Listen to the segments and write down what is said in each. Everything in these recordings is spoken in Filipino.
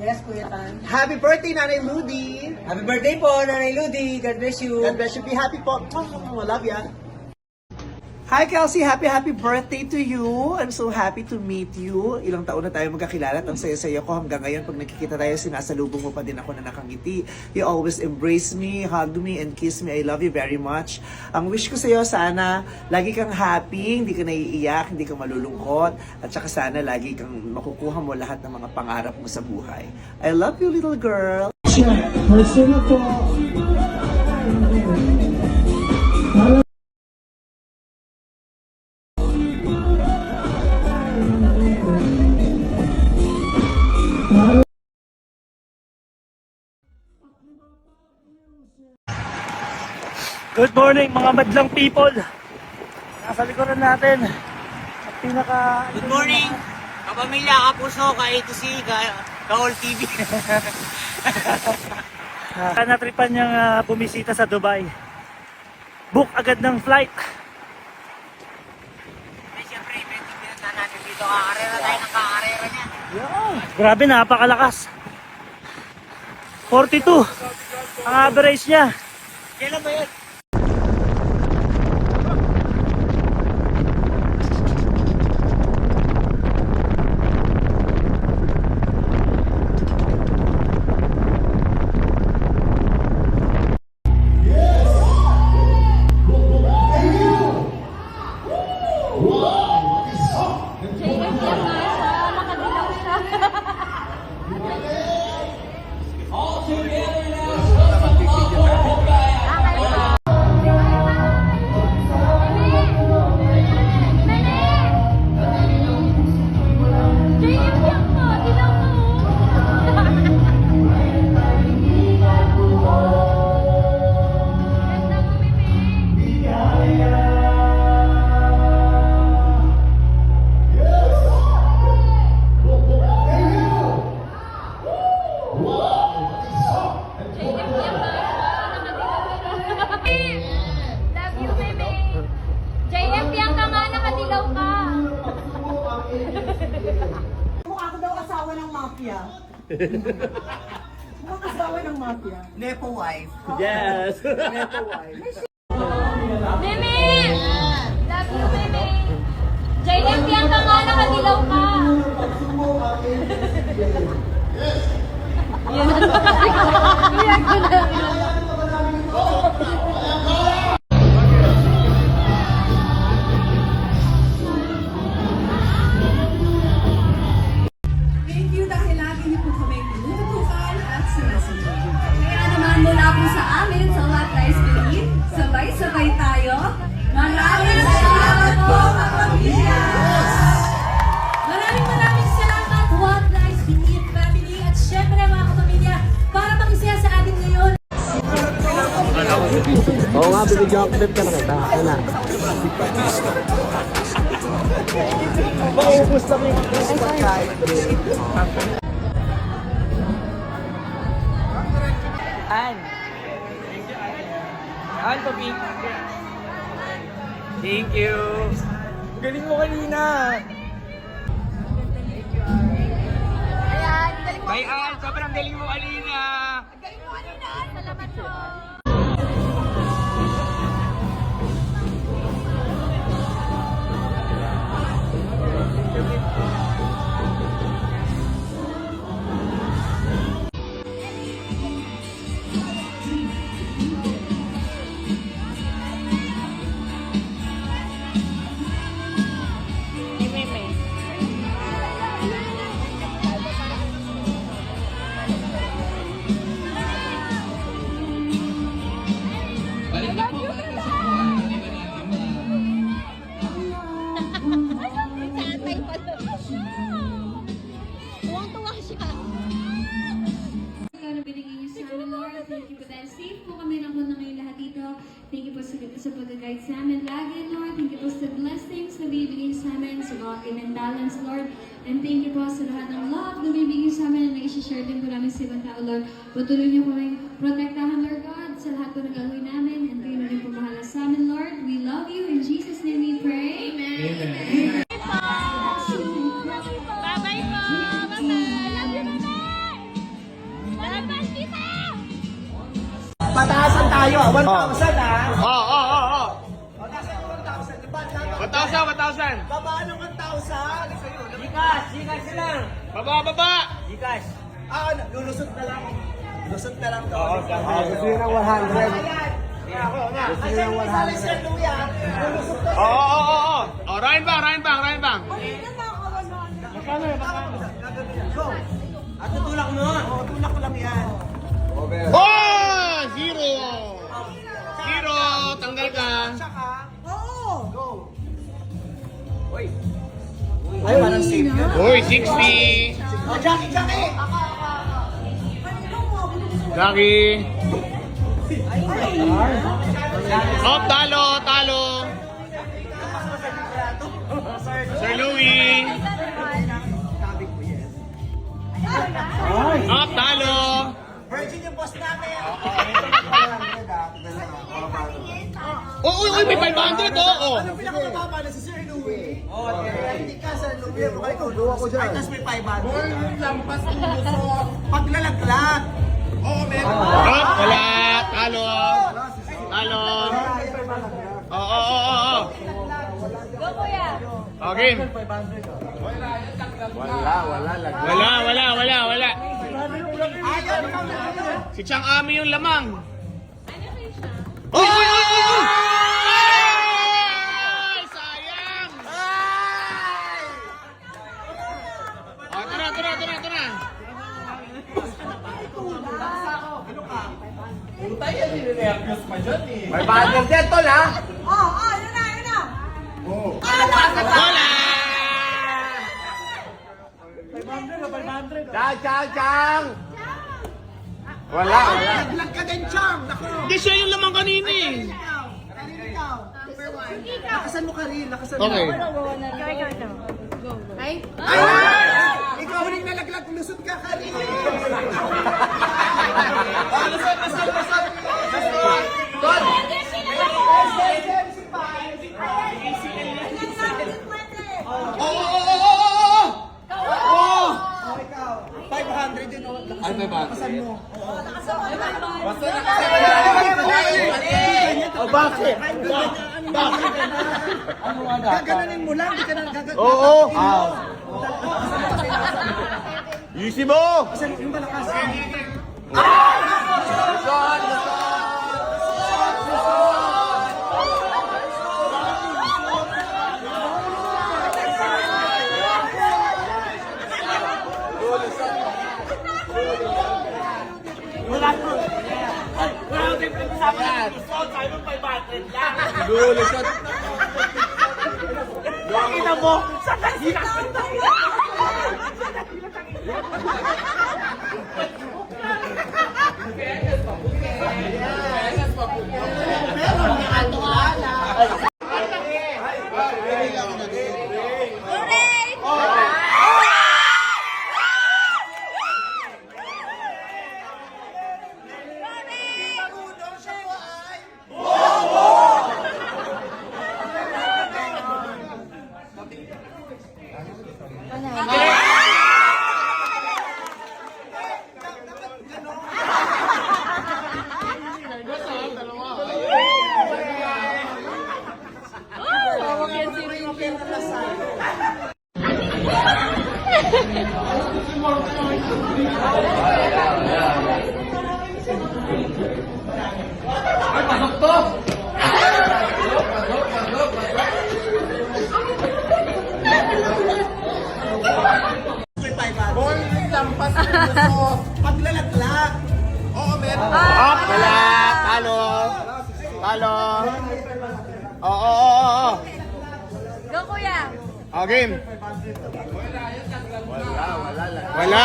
Yes, Kuya Tan. Happy birthday, Nanay Ludi! Happy birthday po, Nanay Ludi. God bless you. God bless you. Be happy po. Love ya. Hi Kelsey, happy birthday to you. I'm so happy to meet you. Ilang taon na tayo magkakilala at ang saya-saya ko hanggang ngayon pag nakikita tayo, sinasalubong mo pa din ako na nakangiti. You always embrace me, hug me, and kiss me. I love you very much. Ang wish ko sa iyo, sana lagi kang happy, hindi ka naiiyak, hindi ka malulungkot, at saka sana lagi kang makukuha mo lahat ng mga pangarap mo sa buhay. I love you, little girl. Person na to. Good morning mga madlang people. Nasa likuran natin at pinaka... Good morning, kapamilya, kapuso, ka-A2C, ka-All TV. Natripan niyang bumisita sa Dubai. Book agad ng flight. Ay, siyempre, may pinunta natin dito. Kakarera tayo ng kakarera niya. Grabe, napakalakas. 42 ang average niya. Kailan ba yun? Mukha ko daw asawa ng mafia. Mukhang asawa ng mafia. Nepo wife. Yes. Nepo wife. Meme! Love you, Meme! JM, yan ka nga, nakadilaw ka! Iyak ko na. Thank you dahil lagi niyo po kami tinututukan at sinasunod. Kaya naman mula po sa amin sa What Lies Beneath, sabay-sabay tayo. Maraming salamat po, kapamilya! Maraming salamat, What Lies Beneath family, at syempre mga kapamilya, para makisaya sa atin ngayon. Oo nga, bibigyan ko clip ka na kita. Ano na? Maubos lang yung pagkain. An, Topi. Thank you. Galing mo kanina. Ayan, galing mo. Bye, An. Sobrang galing mo kanina. Galing mo kanina. Salamat po. Tuwang-tuwa siya. Ikaw na binigay niyo sa amin, Lord. Thank you po dahil safe po kami ng muna ngayon lahat dito. Thank you po sa pag-guide sa amin lagi, Lord. Thank you po sa blessings na bibigay sa amin, sa mga and balance, Lord. And thank you po sa lahat ng love na bibigay sa amin na i-share din po namin sa ibang tao, Lord. Patuloy niyo po kaming protektahan, Lord God, sa lahat po na gagawin namin. And kayo na rin po bahala sa amin, Lord. We love you. In Jesus' name we pray. Amen. Bye-bye po. Bye-bye. Love you, Mama. tayo, 1,000 ha. Oo. O, nasa yung 1,000, diba? 1,000. Baba ng 1,000. Gcash lang. Baba. Gcash. Lulusot na lang. Lusot na lang to. Gusto nyo ng 100. Asan yung isa lang siya, Luya? Lulusot to. Oo. Oh, Ryan Bang. Go. At tutulak mo. O, tulak ko lang yan. Oh! Zero. Tanggal ka. Tsaka. Oo. Go. Ay, parang safe yun. Uy, 60. O, Jackie. Jackie. Oh, talo. Sir Louie. Oh, talo. Virgin yung boss namin. Uy, may 500 oh. Ano pinakamababa na si Sir Louie? Hindi ka, Sir Louie. Baka ikaw doon ako dyan. Ay, tas may 500. Paglalaglag. Oh, wala. Talo. Oo. Go, kuya. Okay. Wala. Si Chang Ami yung lamang. Uy! Ay! Sayang! Oh, ito na. May bagay din, tol, ha? Wala! Chang! Wala. Laglag ka din, Chang. Naku. Hindi siya yung lamang kanina eh. Ikaw. Lakasan mo ka rin. Okay. Ay! Ikaw rin nalaglag. Lusot ka ka rin. Oo! 500 yun. Ay, may ba? Bakit? Gaganunin mo lang. Di ka na gaganunin. Oo. Easy mo! Yung malakas. Lulusot. Pakita mo. Sa kasita. Paglalaglag. Up! Wala! Talo! Oo. Go, kuya. Oh, game. Wala.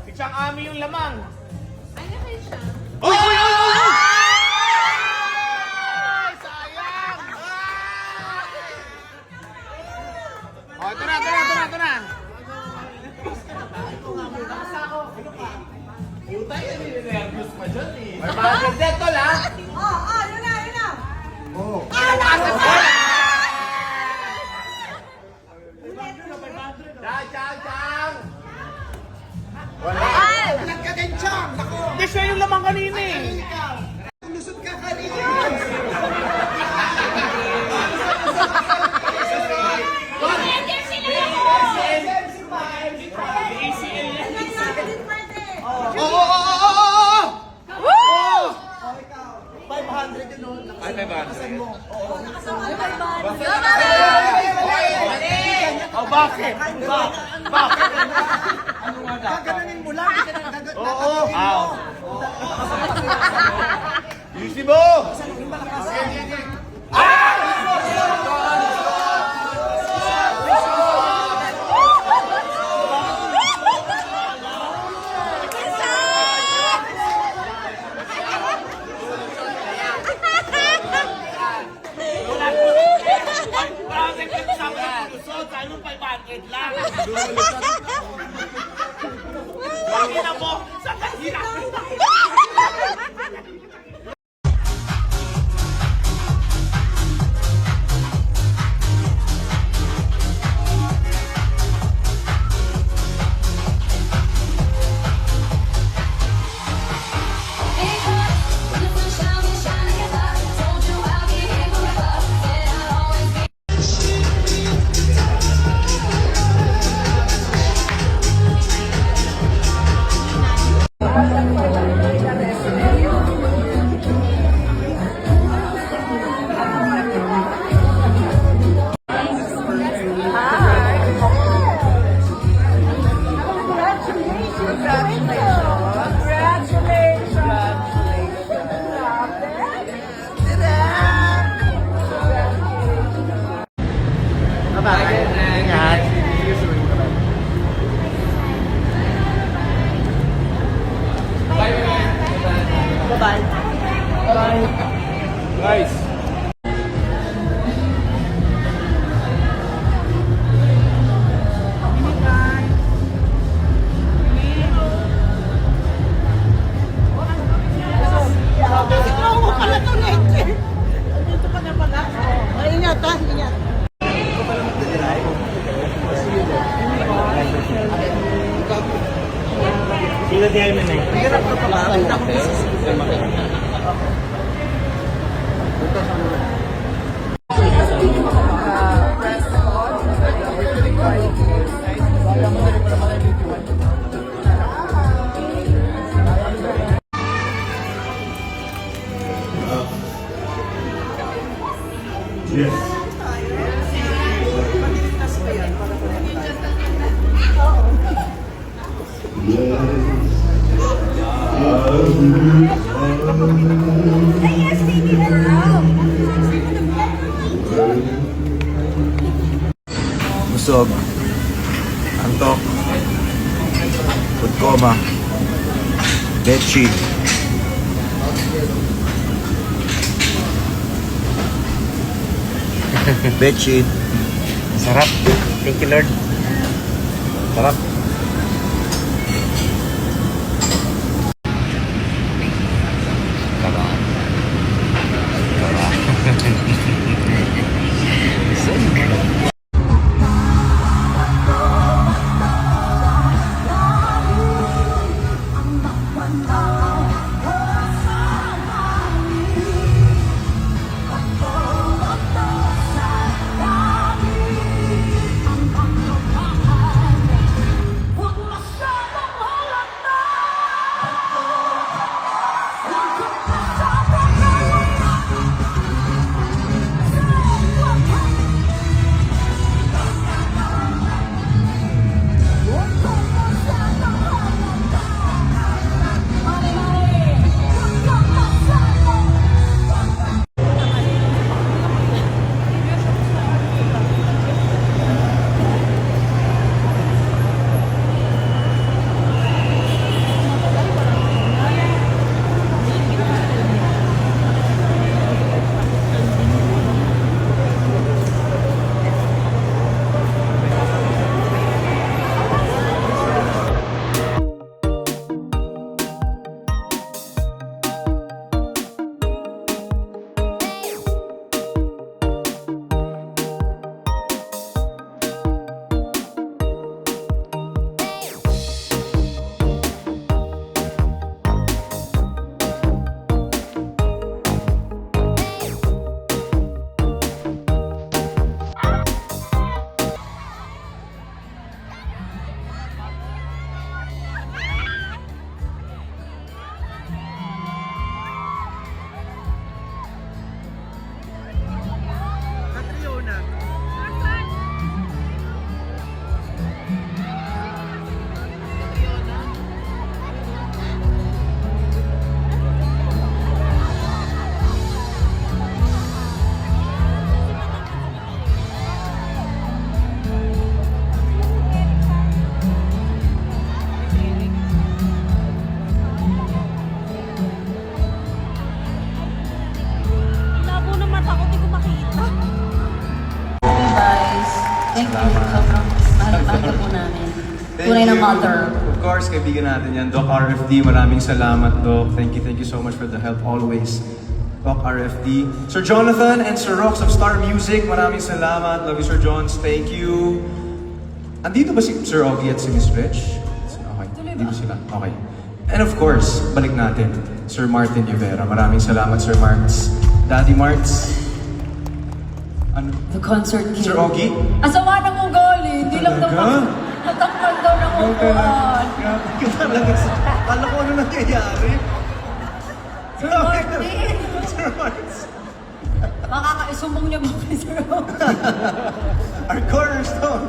Si Chang Ami yung lamang. Uy! Sayang! Oh, ito na. May bagay din, tol, ha? Laglag ka din, Chang. Hindi siya yung lamang kanina eh. Lusot ka kanina. O bakit? Bakit? Gaganunin mo lang. Oo. Easy mo! Bakit ka kasama ng lusot? Sabi mo 500 lang. Pakina mo, sa kahirap. Guys. Sila di ayun na eh. Busog, antok, food coma, bedsheet, bedsheet. Sarap. Thank you, Lord. Sarap. tunay na mother. Of course, kaibigan natin yan, Doc RFD. Maraming salamat, Doc. Thank you so much for the help always. Doc RFD. Sir Jonathan and Sir Rox of Star Music, maraming salamat. Love you, Sir Johns. Thank you. Andito ba si Sir Ogie at si Miss Rich? Okay, dito sila. Okay. And of course, balik natin, Sir Martin Rivera. Maraming salamat, Sir Marts. Daddy Marts. Ano? The concert king. Sir Ogie? Asawa ng ugali, hindi lang naman natakpan daw ng upuan. Kala ko ano nangyayari. Sir Martin! Sir Marts. Makakaisumbong niya ba kay Sir Martin? Our cornerstone.